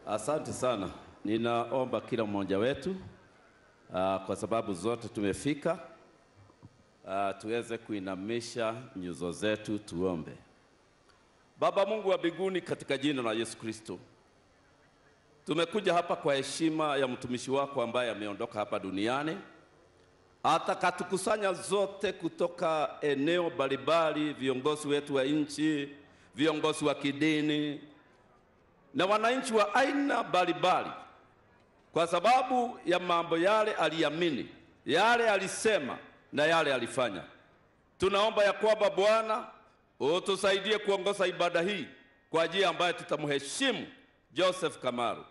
Asante sana. Ninaomba kila mmoja wetu kwa sababu zote tumefika, tuweze kuinamisha nyuso zetu tuombe. Baba Mungu wa mbinguni, katika jina la Yesu Kristo, tumekuja hapa kwa heshima ya mtumishi wako ambaye ameondoka hapa duniani. Atakatukusanya zote kutoka eneo mbalimbali, viongozi wetu wa nchi, viongozi wa kidini na wananchi wa aina mbalimbali, kwa sababu ya mambo yale aliamini, yale alisema na yale alifanya. Tunaomba ya kwamba Bwana utusaidie kuongoza ibada hii kwa njia ambayo tutamheshimu Joseph Kamaru,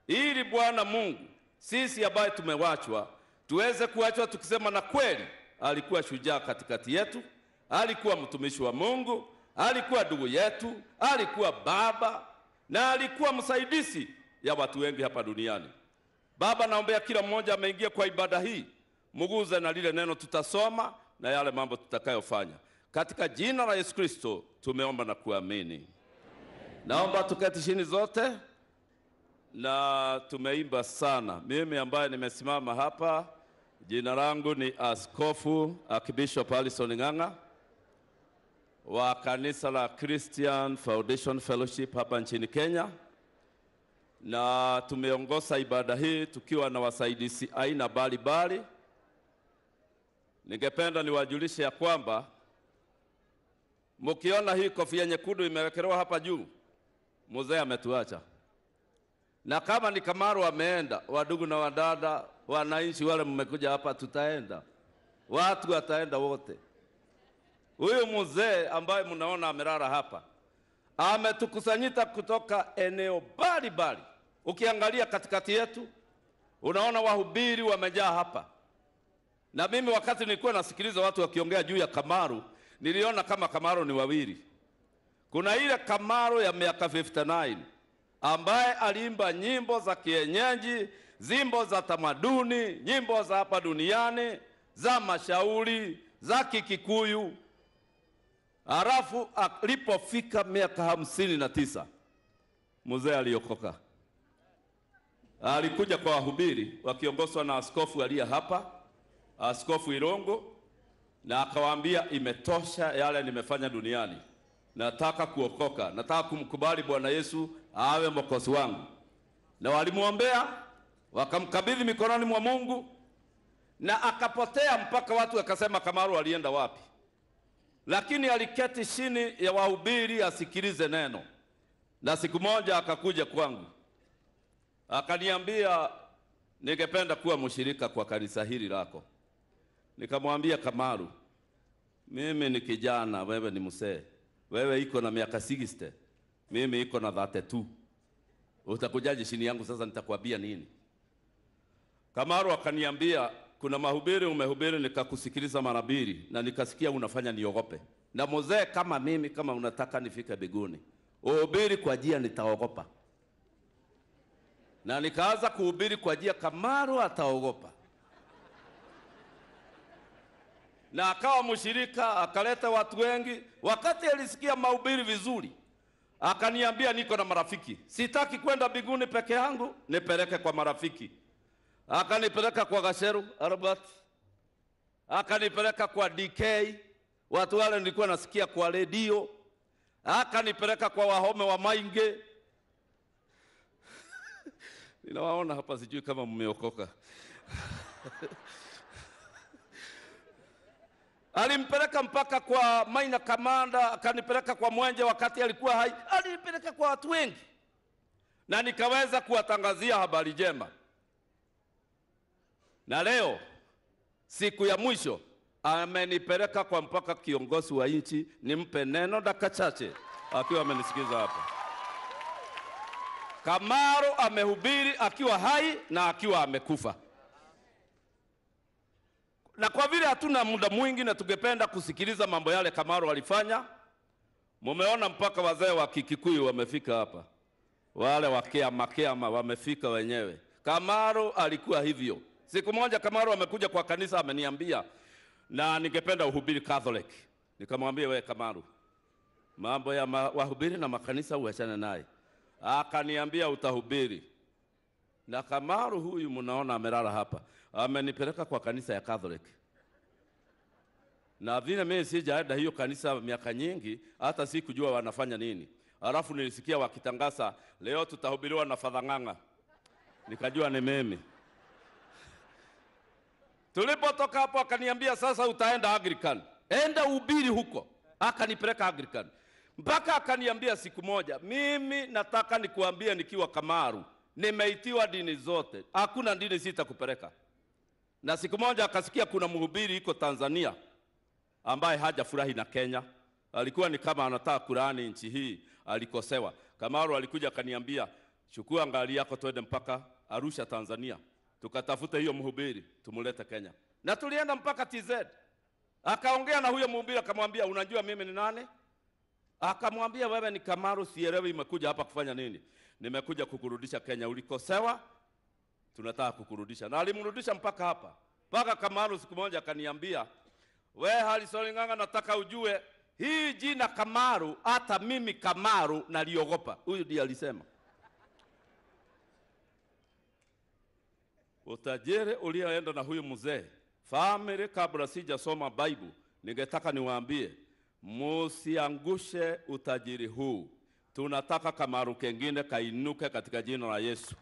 ili Bwana Mungu sisi ambaye tumewachwa tuweze kuachwa tukisema na kweli alikuwa shujaa katikati yetu, alikuwa mtumishi wa Mungu, alikuwa ndugu yetu, alikuwa baba na alikuwa msaidizi ya watu wengi hapa duniani. Baba, naombea kila mmoja ameingia kwa ibada hii, muguze na lile neno tutasoma na yale mambo tutakayofanya. Katika jina la Yesu Kristo tumeomba na kuamini. Naomba tuketi chini zote, na tumeimba sana. Mimi ambaye nimesimama hapa, jina langu ni Askofu Archbishop Alison Ng'ang'a wa kanisa la Christian Foundation Fellowship hapa nchini Kenya, na tumeongoza ibada hii tukiwa na wasaidizi aina mbalimbali. Ningependa niwajulishe ya kwamba mkiona hii kofia nyekundu imewekelewa hapa juu, mzee ametuacha. Na kama ni Kamaru ameenda, wadugu na wadada, wananchi wale mmekuja hapa, tutaenda. Watu wataenda wote. Huyu mzee ambaye mnaona amelala hapa, ametukusanyita kutoka eneo mbalimbali. Ukiangalia katikati yetu, unaona wahubiri wamejaa hapa. Na mimi wakati nilikuwa nasikiliza watu wakiongea juu ya Kamaru, niliona kama Kamaru ni wawili. Kuna ile Kamaru ya miaka 59 ambaye aliimba nyimbo za kienyeji, nyimbo za tamaduni, nyimbo za hapa duniani, za mashauri, za Kikikuyu. Halafu alipofika miaka 59, mzee aliokoka. Alikuja kwa wahubiri wakiongozwa na askofu aliye hapa, Askofu Irongo, na akawaambia imetosha yale nimefanya duniani. Nataka kuokoka, nataka kumkubali Bwana Yesu awe mwokozi wangu. Na walimuombea, wakamkabidhi mikononi mwa Mungu, na akapotea mpaka watu wakasema Kamaru alienda wapi. Lakini aliketi chini ya wahubiri asikilize neno. Na siku moja akakuja kwangu, akaniambia ningependa kuwa mshirika kwa kanisa hili lako. Nikamwambia, Kamaru, mimi ni kijana, wewe ni mzee. Wewe iko na miaka 60, mimi iko na 32. Utakujaje chini yangu sasa, nitakwambia nini? Kamaru akaniambia, kuna mahubiri umehubiri nikakusikiliza mara mbili na nikasikia unafanya niogope. Na mzee kama mimi, kama unataka nifike mbinguni, uhubiri kwa njia nitaogopa. Na nikaanza kuhubiri kwa njia Kamaru ataogopa. Na akawa mshirika, akaleta watu wengi. Wakati alisikia mahubiri vizuri, akaniambia niko na marafiki, sitaki kwenda mbinguni peke yangu, nipeleke kwa marafiki. Akanipeleka kwa Gasheru Albert, akanipeleka kwa DK, watu wale nilikuwa nasikia kwa redio, akanipeleka kwa Wahome wa Mainge. Ninawaona hapa, sijui kama mmeokoka. Alimpeleka mpaka kwa Maina Kamanda, akanipeleka kwa Mwenje wakati alikuwa hai. Alinipeleka kwa watu wengi, na nikaweza kuwatangazia habari njema. Na leo siku ya mwisho amenipeleka kwa mpaka kiongozi wa nchi nimpe neno dakika chache, akiwa amenisikiza hapa. Kamaru amehubiri akiwa hai na akiwa amekufa. Na kwa vile hatuna muda mwingi na tungependa kusikiliza mambo yale Kamaru alifanya, mumeona mpaka wazee wa Kikikuyu wamefika hapa. Wale wa Kiama wamefika wenyewe. Kamaru alikuwa hivyo. Siku moja Kamaru amekuja kwa kanisa, ameniambia na ningependa uhubiri Catholic. Nikamwambia, wewe Kamaru, mambo ya wahubiri na makanisa uachane naye. akaniambia utahubiri. Na Kamaru huyu mnaona amelala hapa, amenipeleka kwa kanisa ya Catholic. Na vile mimi sijaenda hiyo kanisa miaka nyingi, hata sikujua wanafanya nini. Alafu nilisikia wakitangaza leo tutahubiriwa na Father Ng'ang'a. Nikajua ni mimi. Tulipotoka hapo akaniambia sasa utaenda Anglican. Enda uhubiri huko. Akanipeleka Anglican. Mpaka akaniambia siku moja, mimi nataka nikuambie nikiwa Kamaru, nimeitiwa dini zote. Hakuna dini sitakupeleka. Na siku moja akasikia kuna mhubiri yuko Tanzania ambaye hajafurahi na Kenya. Alikuwa ni kama anataka kulaani nchi hii, alikosewa. Kamaru alikuja akaniambia, chukua ngali yako twende mpaka Arusha Tanzania. Tukatafuta hiyo mhubiri, tumulete Kenya. Na tulienda mpaka TZ. Akaongea na huyo mhubiri akamwambia, unajua mimi ni nani? Akamwambia, wewe ni Kamaru, sielewi imekuja hapa kufanya nini. Nimekuja kukurudisha Kenya, ulikosewa, tunataka kukurudisha. Na alimrudisha mpaka hapa. Mpaka Kamaru siku moja akaniambia, wewe Harrison Ng'ang'a, nataka ujue hii jina Kamaru, hata mimi Kamaru naliogopa. Huyu ndiye alisema. Utajiri ulioenda na huyu mzee, family, kabla sijasoma Bible, ningetaka niwaambie, musiangushe utajiri huu. Tunataka Kamaru kengine kainuke katika jina la Yesu.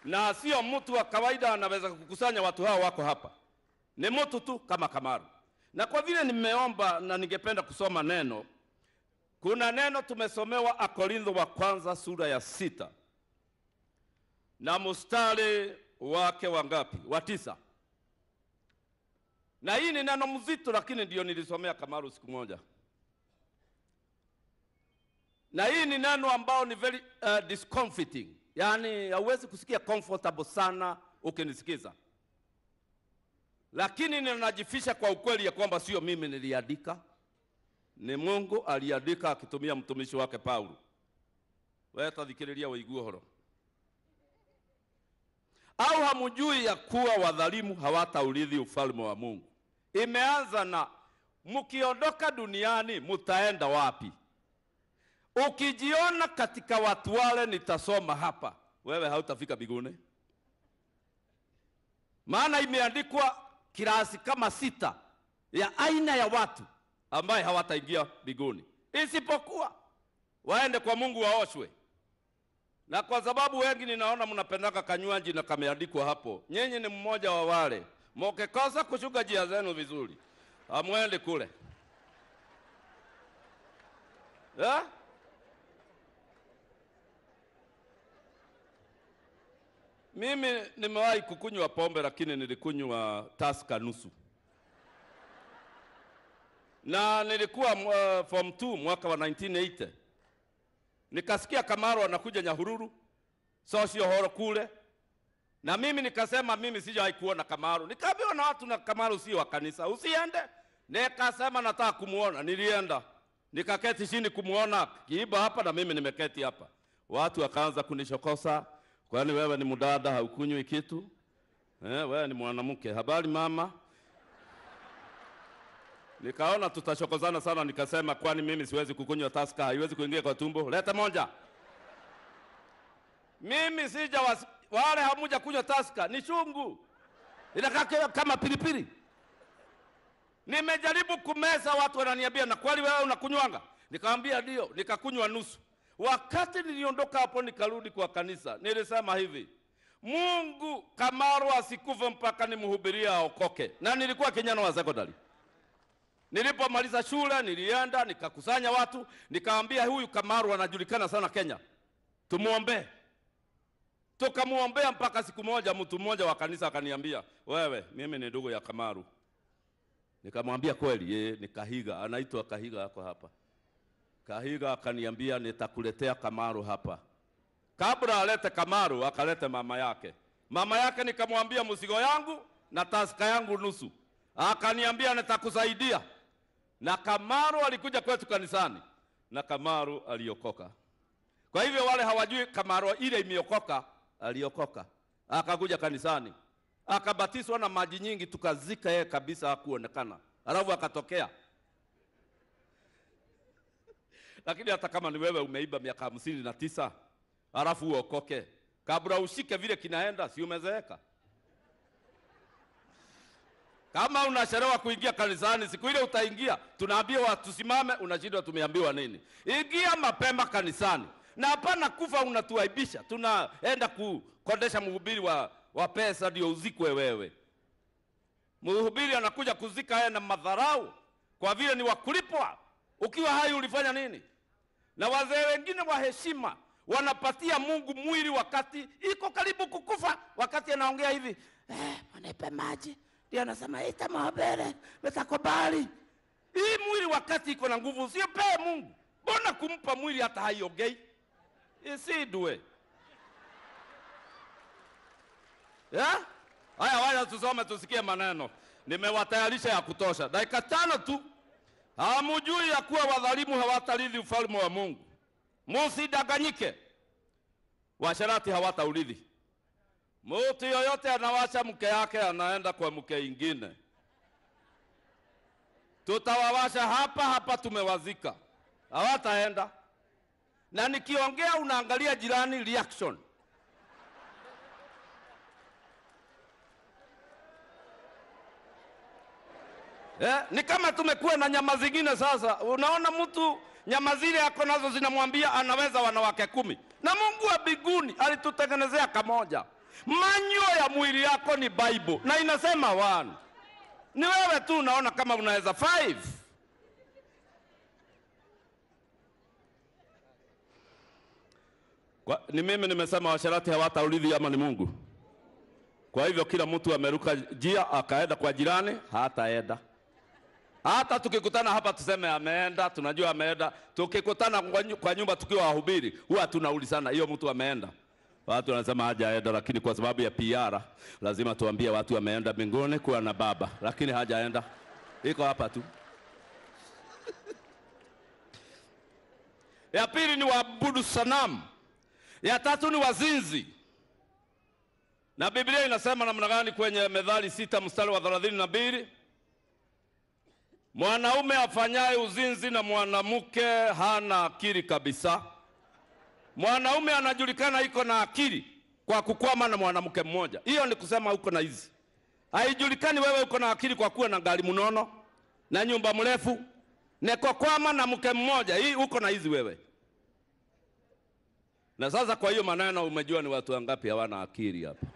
Na sio mtu wa kawaida anaweza kukusanya watu hao wako hapa. Ni mtu tu kama Kamaru. Na kwa vile nimeomba na ningependa kusoma neno, kuna neno tumesomewa Akorintho wa kwanza sura ya 6. Na mstari wake wangapi? Wa 9. Na hii ni neno mzito, lakini ndio nilisomea Kamaru siku moja. Na hii ni neno ambao ni very discomforting. Yani hauwezi kusikia comfortable sana ukinisikiza. Lakini ninajifisha kwa ukweli ya kwamba sio mimi niliandika. Ni Mungu aliandika akitumia mtumishi wake Paulo. Wewe tadhikiriria waigue horo. Au hamujui ya kuwa wadhalimu hawataurithi ufalme wa Mungu? Imeanza na mkiondoka duniani mtaenda wapi? Ukijiona katika watu wale nitasoma hapa, wewe hautafika mbinguni. Maana imeandikwa kirasi kama 6 ya aina ya watu ambaye hawataingia mbinguni, isipokuwa waende kwa Mungu waoshwe. Na kwa sababu wengi ninaona mnapendaka kanywaji na kameandikwa hapo, nyenye ni mmoja wa wale. Mkikosa kushuka njia zenu vizuri, amwende kule. Mimi nimewahi kukunywa pombe, lakini nilikunywa Tusker nusu. Na nilikuwa form 2 mwaka wa 1980. Nikasikia Kamaru anakuja Nyahururu, sio horo kule. Na mimi nikasema mimi sijawahi kuona Kamaru. Nikaambiwa na watu na Kamaru sio wa kanisa, usiende. Nikasema nataka kumuona, nilienda. Nikaketi chini kumuona, kiiba hapa na mimi nimeketi hapa. Watu wakaanza kunishokosa, kwani wewe ni mdada haukunywi kitu? Wewe ni mwanamke, habari mama? Nikaona tutashokozana sana, nikasema kwani mimi siwezi kukunywa Tusker, haiwezi kuingia kwa tumbo. Leta moja. Mimi sija wale hamuja kunywa Tusker, ni chungu. Inakaa kama pilipili. Nimejaribu kumeza, watu wananiambia na kweli wewe unakunywanga? Nikamwambia ndio, nikakunywa nusu. Wakati niliondoka hapo nikarudi kwa kanisa, nilisema hivi, Mungu Kamaru asikufe mpaka nimhubiria aokoke. Na nilikuwa kijana wa secondary. Nilipomaliza shule nilienda nikakusanya watu, nikamwambia huyu Kamaru anajulikana sana Kenya, tumuombe. Tukamuombea mpaka siku moja mtu mmoja wa kanisa akaniambia, wewe mimi ni ndugu ya Kamaru. Nikamwambia kweli, ni Kahiga, anaitwa Kahiga yako hapa. Kahiga akaniambia nitakuletea Kamaru hapa. Kabla alete Kamaru akalete mama yake. Mama yake nikamwambia mzigo yangu na Tusker yangu nusu. Akaniambia nitakusaidia. Na Kamaru alikuja kwetu kanisani na Kamaru aliokoka. Kwa hivyo wale hawajui Kamaru ile imeokoka, aliokoka. Akakuja kanisani. Akabatizwa na maji nyingi, tukazika yeye kabisa hakuonekana. Alafu akatokea. Lakini hata kama ni wewe umeiba miaka 59, alafu uokoke, kabla ushike vile kinaenda, si umezeeka? Kama unachelewa kuingia kanisani, siku ile utaingia, tunaambiwa tusimame, unashindwa tumeambiwa nini? Ingia mapema kanisani. Na hapana kufa unatuaibisha. Tunaenda kukondesha mhubiri wa pesa ndio uzikwe wewe. Mhubiri anakuja kuzika yeye na madharau kwa vile ni wakulipwa. Ukiwa hai ulifanya nini? Na wazee wengine wa heshima wanapatia Mungu mwili wakati iko karibu kukufa, wakati anaongea hivi, manipe maji. Ndio anasema ita mahabere, metakubali. Hii mwili wakati iko na nguvu, usipe Mungu. Mbona kumpa mwili hata haiongei? Isidwe. Ya? Haya waya tusome tusikie maneno. Nimewatayarisha ya kutosha. Dakika 5 tu. Hamujui ya kuwa wadhalimu hawatarithi ufalme wa Mungu. Msidanganyike. Washerati hawataurithi. Mtu yoyote anawacha mke yake anaenda kwa mke ingine. Tutawawasha hapa tumewazika. Hawataenda. Na nikiongea unaangalia jirani reaction. Ni kama tumekuwa na nyama zingine sasa. Unaona mtu nyama zile yako nazo zinamwambia anaweza wanawake 10. Na Mungu wa mbinguni alitutengenezea kamoja. Manyo ya mwili yako ni Bible na inasema 1. Ni wewe tu unaona kama unaweza 5. Ni mimi nimesema washerati hawataurithi ama ni Mungu? Kwa hivyo kila mtu ameruka njia akaenda kwa jirani, hataenda. Hata tukikutana hapa tuseme ameenda, tunajua ameenda. Tukikutana kwa nyumba tukiwa wahubiri, huwa tunaulizana hiyo mtu ameenda. Watu wanasema hajaenda, lakini kwa sababu ya PR lazima tuambie watu ameenda mbinguni kuwa na Baba, lakini hajaenda. Iko hapa tu. Ya pili ni waabudu sanamu. Ya tatu ni wazinzi. Na Biblia inasema namna gani kwenye Methali 6 mstari wa 32? Mwanaume afanyaye uzinzi na mwanamke hana akili kabisa. Mwanaume anajulikana iko na akili kwa kukwama na mwanamke mmoja. Hiyo ni kusema uko na hizi. Haijulikani wewe uko na akili kwa kuwa na gari mnono na nyumba mrefu na kwa kukwama na mke mmoja. Hii uko na hizi wewe. Na sasa kwa hiyo maneno umejua ni watu wangapi hawana akili hapa.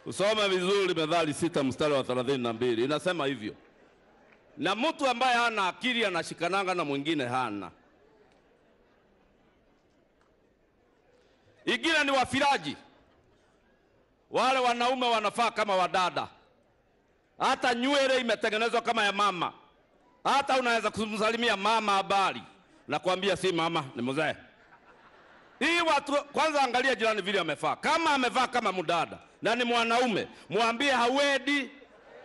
Usome vizuri Methali 6 mstari wa 32. Inasema hivyo. Na mtu ambaye hana akili anashikananga na mwingine hana. Ingine ni wafiraji. Wale wanaume wanafaa kama wadada. Hata nywele imetengenezwa kama ya mama. Hata unaweza kumsalimia mama habari. Nakwambia si mama, ni mzee. Hii watu kwanza angalia jirani vile amefaa. Kama amevaa kama mdada na ni mwanaume, mwambie hawedi.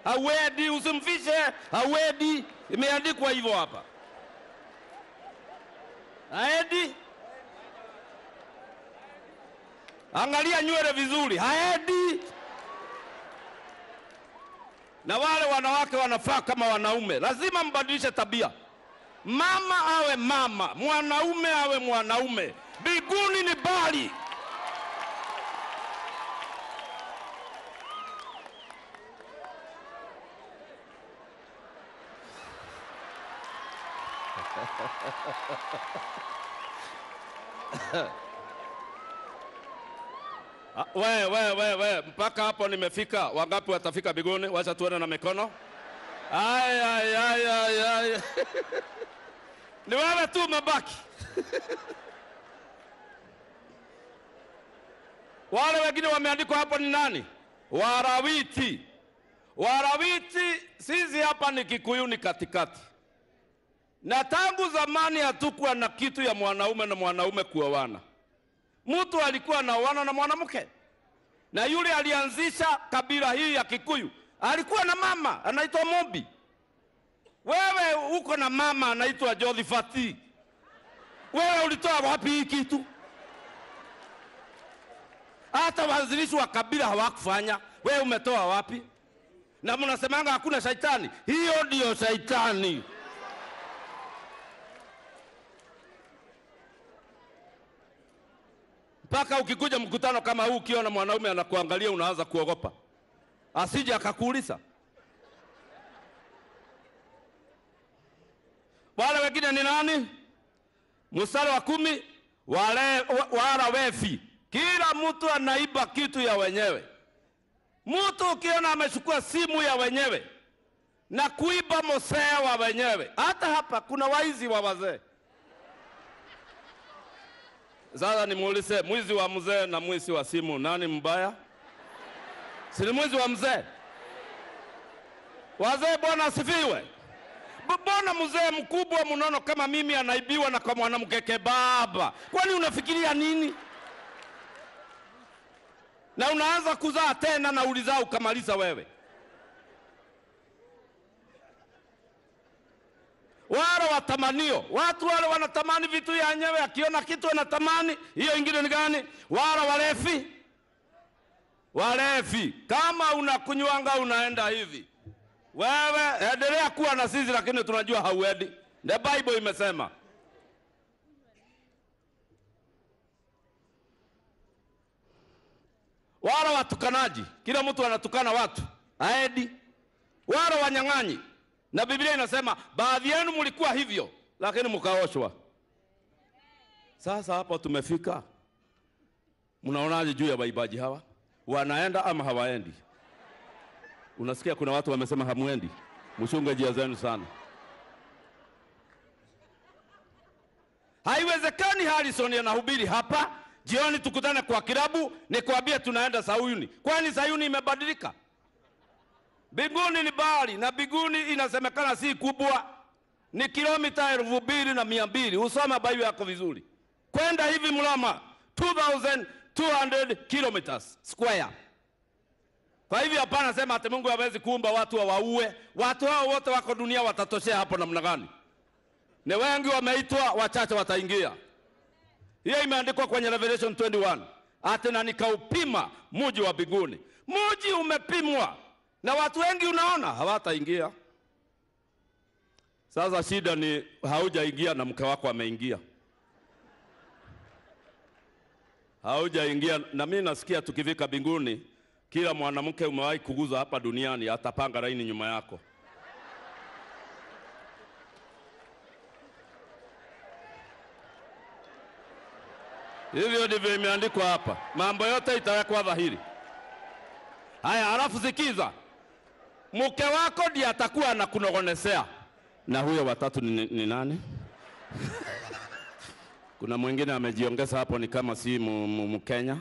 Hawedi, usimfishe, hawedi. Imeandikwa hivyo hapa. Haedi. Angalia nywele vizuri, haedi. Na wale wanawake wanafaa kama wanaume. Lazima mbadilishe tabia. Mama awe mama, mwanaume awe mwanaume. Mbinguni ni bali. We, mpaka hapo nimefika. Wangapi watafika mbinguni? Wacha tuone na mikono. Ay. Ni wewe tu umebaki. Wale wengine wameandikwa hapo ni nani? Warawiti. Warawiti sisi hapa ni Kikuyu ni katikati. Na tangu zamani hatukuwa na kitu ya mwanaume na mwanaume kuoana. Mtu alikuwa anaoana na mwanamke. Na yule alianzisha kabila hii ya Kikuyu alikuwa na mama anaitwa Mobi. Wewe uko na mama anaitwa Jothifati. Wewe ulitoa wapi hii kitu? Hata waanzilishi wa kabila hawakufanya. Wewe umetoa wapi? Na mnasemanga hakuna shaitani. Hiyo ndio shaitani. Paka ukikuja mkutano kama huu ukiona mwanaume anakuangalia unaanza kuogopa. Asije akakuuliza. Wale wengine ni nani? Mstari wa 10, wala wefi. Kila mtu anaiba kitu ya wenyewe. Mtu ukiona amechukua simu ya wenyewe na kuiba mosea wa wenyewe. Hata hapa kuna waizi wa wazee. Sasa nimuulize, mwizi wa mzee na mwizi wa simu nani mbaya? Si ni mwizi wa mzee? Wazee bwana asifiwe. Bwana mzee mkubwa mnono kama mimi anaibiwa na kwa mwanamke kebaba. Kwani unafikiria nini? Na unaanza kuzaa tena na ulizao ukamaliza wewe. Wale watamanio, watu wale wanatamani vitu ya nyewe, akiona kitu anatamani. Hiyo ingine ni gani? Wale walefi. Walefi, kama unakunywanga unaenda hivi, wewe endelea kuwa na sisi, lakini tunajua hauendi. The Bible imesema. Wale watukanaji, kila mtu anatukana watu, haedi. Wale wanyang'anyi, na Biblia inasema baadhi yenu mlikuwa hivyo lakini mkaoshwa. Sasa hapa tumefika. Mnaonaje juu ya waibaji hawa? Wanaenda ama hawaendi? Unasikia kuna watu wamesema hamuendi. Mchunge njia zenu sana. Haiwezekani Harrison anahubiri hapa, jioni tukutane kwa kilabu nikwambie tunaenda Sayuni. Kwani Sayuni imebadilika? Biguni ni bahari, na biguni inasemekana si kubwa, ni kilomita 2200. Usoma Biblia yako vizuri. Kwenda hivi Mlama 2200 kilometers square. Kwa hivyo hapana sema ati Mungu hawezi kuumba watu waue. Watu hao wote wako dunia watatoshea hapo namna gani? Ni wengi wameitwa, wachache wataingia. Hiyo imeandikwa kwenye Revelation 21. Ati na nikaupima mji wa biguni. Mji umepimwa. Na watu wengi unaona hawataingia. Sasa shida ni haujaingia na mke wako ameingia. Haujaingia, na mimi nasikia tukifika binguni kila mwanamke umewahi kuguza hapa duniani atapanga laini nyuma yako. Hivyo ndivyo imeandikwa hapa. Mambo yote itawekwa dhahiri. Haya, alafu sikiza. Mke wako ndiye atakuwa anakunogonesea. Na huyo watatu ni nani? Kuna mwingine amejiongeza hapo ni kama si Mkenya.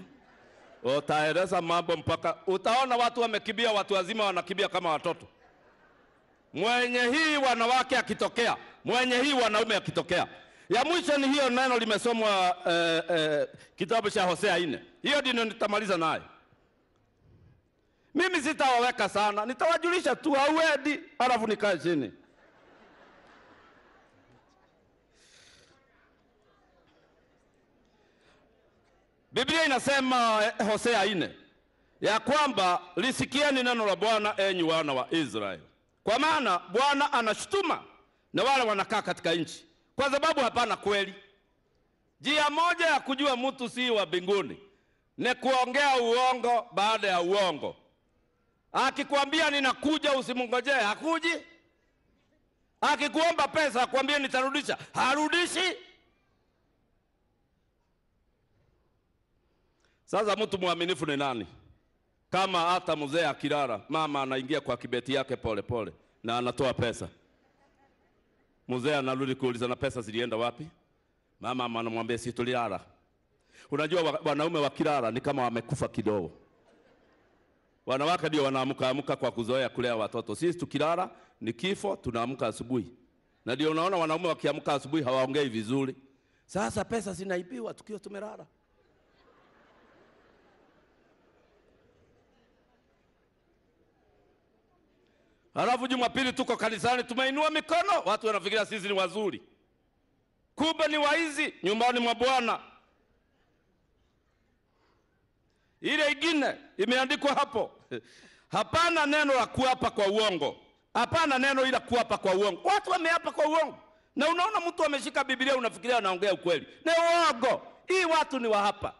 Utaeleza mambo mpaka utaona watu wamekimbia, watu wazima wanakimbia kama watoto. Mwenye hii wanawake akitokea, mwenye hii wanaume akitokea. Ya mwisho ni hiyo neno limesomwa kitabu cha Hosea 4. Hiyo ndio nitamaliza nayo. Mimi sitawaweka sana, nitawajulisha tu hauendi, alafu nikae chini. Biblia inasema Hosea 4 ya kwamba lisikieni neno la Bwana enyi wana wa Israeli. Kwa maana Bwana anashutuma na wale wanakaa katika nchi, kwa sababu hapana kweli. Njia moja ya kujua mtu si wa mbinguni ni kuongea uongo baada ya uongo. Akikwambia ninakuja usimngojee, hakuji. Akikuomba pesa akwambia nitarudisha, harudishi. Sasa mtu mwaminifu ni nani? Kama hata mzee akilala, mama anaingia kwa kibeti yake pole pole na anatoa pesa. Mzee anarudi kuuliza na pesa zilienda wapi? Mama anamwambia si tulilala. Unajua wanaume wakilala ni kama wamekufa kidogo. Wanawake ndio wanaamka kwa kuzoea kulea watoto. Sisi tukilala ni kifo, tunaamka asubuhi. Na ndio unaona wanaume wakiamka asubuhi hawaongei vizuri. Sasa pesa zinaibiwa tukiwa tumelala. Halafu Jumapili tuko kanisani tumeinua mikono, watu wanafikiria sisi ni wazuri. Kumbe ni waizi nyumbani mwa Bwana. Ile ingine imeandikwa hapo. Hapana neno la kuapa kwa uongo. Hapana neno ila kuapa kwa uongo. Watu wameapa kwa uongo. Na unaona mtu ameshika Biblia unafikiria anaongea ukweli. Ni uongo. Hii watu ni wa hapa.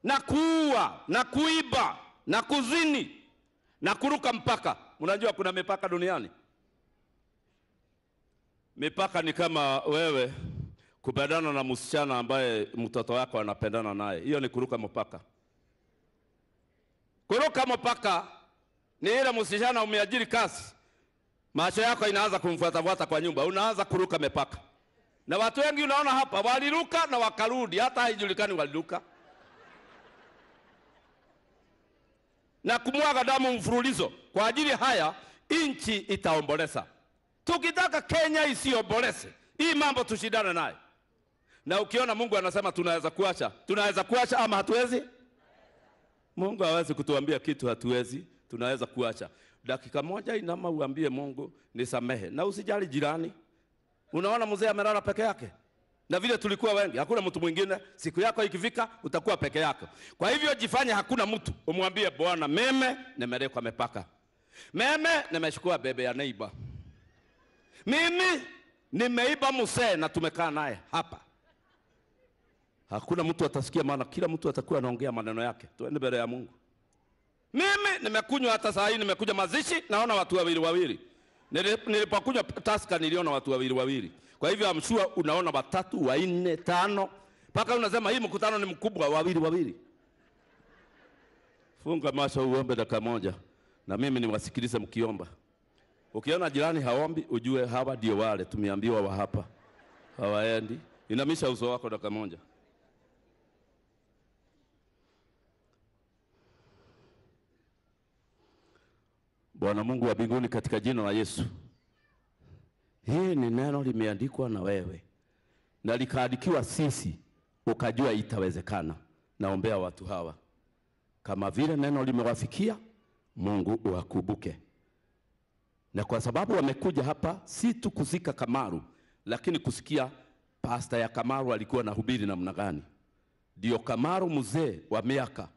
na kuua na kuiba na kuzini na kuruka mpaka. Mnajua kuna mipaka duniani. Mipaka ni kama wewe kupendana na msichana ambaye mtoto wako anapendana naye. Hiyo ni kuruka mpaka. Kuruka mpaka ni ile msichana umeajiri kazi, macho yako inaanza kumfuata kwa nyumba, unaanza kuruka mipaka. Na watu wengi unaona hapa waliruka na wakarudi, hata haijulikani waliruka. Na kumwaga damu mfululizo. Kwa ajili haya nchi itaomboleza. Tukitaka Kenya isiomboleze, hii mambo tushindane naye. Na ukiona Mungu anasema tunaweza kuacha ama hatuwezi? Mungu hawezi kutuambia kitu hatuwezi, tunaweza kuacha. Dakika moja inama uambie Mungu nisamehe. Na usijali jirani. Unaona mzee amelala peke yake? Na vile tulikuwa wengi, hakuna mtu mwingine. Siku yako ikifika utakuwa peke yako. Kwa hivyo jifanye hakuna mtu. Umwambie Bwana, meme nimelekwa mipaka. Meme nimechukua bebe ya neighbor. Mimi nimeiba mzee na tumekaa naye hapa. Hakuna mtu atasikia, maana kila mtu atakuwa anaongea maneno yake. Tuende mbele ya Mungu. Mimi nimekunywa, hata saa hii nimekuja mazishi naona watu wawili. Nilipokunywa Tusker niliona watu wawili. Kwa hivyo amshua unaona 3, 4, 5 mpaka unasema hii mkutano ni mkubwa, wawili. Funga macho uombe dakika moja na mimi niwasikilize mkiomba. Ukiona jirani haombi ujue hawa ndio wale tumeambiwa wa hapa hawaendi. Inamisha uso wako dakika moja. Bwana Mungu wa mbinguni, katika jina la Yesu, hii ni neno limeandikwa na wewe na likaandikiwa sisi, ukajua itawezekana. Naombea watu hawa kama vile neno limewafikia, Mungu uwakumbuke. Na kwa sababu wamekuja hapa si tu kuzika Kamaru, lakini kusikia pasta ya Kamaru alikuwa anahubiri namna gani, ndio Kamaru mzee wa miaka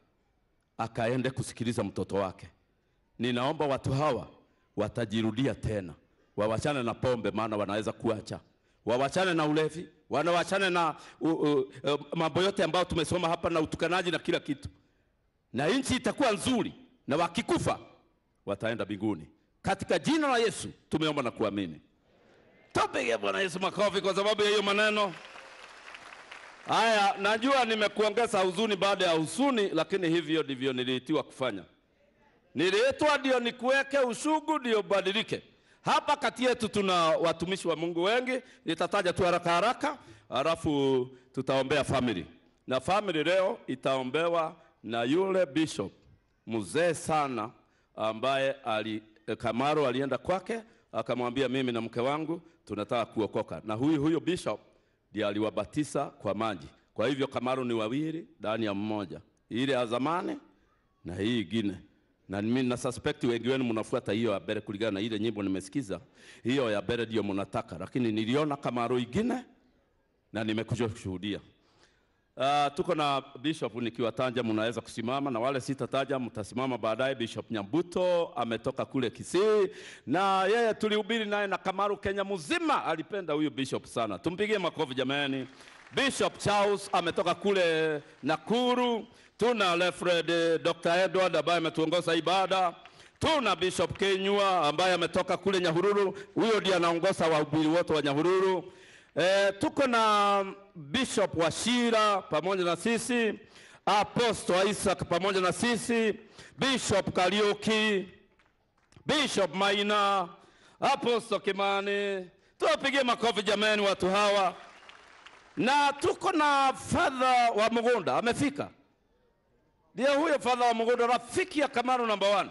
akaende kusikiliza mtoto wake. Ninaomba watu hawa watajirudia tena. Wawachane na pombe, maana wanaweza kuacha. Wawachane na ulevi, wachane na mambo yote ambayo tumesoma hapa na utukanaji na kila kitu. Na nchi itakuwa nzuri, na wakikufa wataenda mbinguni. Katika jina la Yesu tumeomba na kuamini. Tupige Bwana Yesu makofi kwa sababu ya hiyo maneno. Haya, najua nimekuongeza huzuni baada ya huzuni, lakini hivyo ndivyo niliitiwa kufanya. Niliitwa ndio nikuweke ushugu ndio badilike. Hapa kati yetu tuna watumishi wa Mungu wengi, nitataja tu haraka, alafu tutaombea family. Na family leo itaombewa na yule bishop mzee sana ambaye Kamaru alienda kwake akamwambia mimi na mke wangu tunataka kuokoka. Na huyu bishop ndiye aliwabatiza kwa maji. Kwa hivyo Kamaru ni wawili ndani ya mmoja. Ile ya zamani na hii nyingine. Na mimi na suspect wengi wenu mnafuata hiyo ya bere kulingana na ile nyimbo nimesikiza. Hiyo ya bere ndio mnataka, lakini niliona Kamaru ingine na nimekuja kushuhudia. Tuko na bishop, nikiwataja mnaweza kusimama, na wale sitataja mtasimama baadaye. Bishop Nyambuto ametoka kule Kisii, na yeye tulihubiri naye na Kamaru Kenya mzima alipenda huyu bishop sana. Tumpigie makofi jamani. Bishop Charles ametoka kule Nakuru. Tuna Lefred Dr. Edward ambaye ametuongoza ibada. Tuna Bishop Kenyua ambaye ametoka kule Nyahururu. Huyo ndiye anaongoza wahubiri wote wa Nyahururu. Tuko na Bishop Washira pamoja na sisi, Apostle Isaac pamoja na sisi, Bishop Kariuki, Bishop Maina, Apostle Kimani. Tuwapigie makofi jamani watu hawa. Na tuko na Father wa Mugunda amefika. Ndio huyo Father wa Mugunda, rafiki ya Kamaru number 1.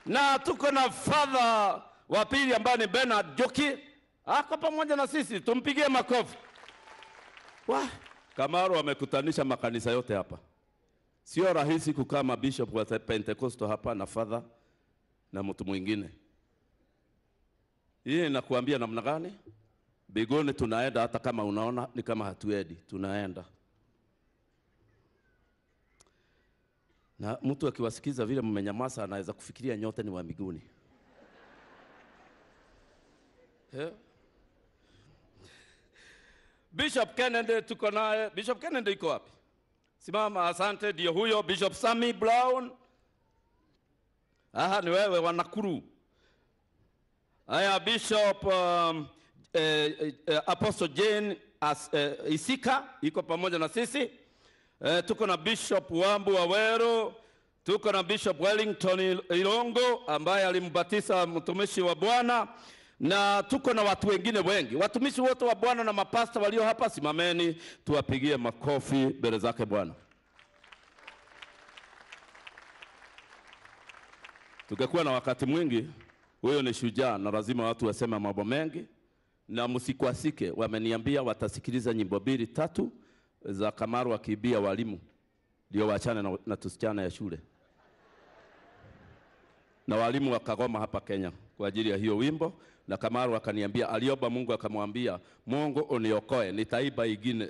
Na tuko na Father wa pili ambaye ni Bernard Joki. Ako pamoja na sisi, tumpigie makofi. Kamaru amekutanisha makanisa yote hapa. Sio rahisi kukaa mabishop wa Pentecostal hapa na Father na mtu mwingine. Hii nakuambia namna gani? Bigoni tunaenda hata kama unaona ni kama hatuendi, tunaenda. Na mtu akiwasikiza vile mmenyamaza anaweza kufikiria nyote ni wa mbinguni. Bishop Kennedy tuko naye. Bishop Kennedy iko wapi? Simama, asante. Ndio huyo Bishop Sammy Brown. Aha, ni wewe wa Nakuru. Haya, Bishop Apostle Jane Isika iko pamoja na sisi. Tuko na Bishop Wambu Waweru, tuko na Bishop Wellington Ilongo ambaye alimbatiza mtumishi wa Bwana, na tuko na watu wengine wengi. Watumishi wote wa Bwana na mapasta walio hapa, simameni tuwapigie makofi mbele zake Bwana. Tungekuwa na wakati mwingi, huyo ni shujaa na lazima watu waseme mambo mengi, na msikwasike. Wameniambia watasikiliza nyimbo 2-3 za Kamaru akibia walimu ndio waachane na tusichana ya shule, na walimu wakagoma hapa Kenya kwa ajili ya hiyo wimbo. Na Kamaru akaniambia, aliomba Mungu akamwambia, Mungu uniokoe, nitaiba ingine.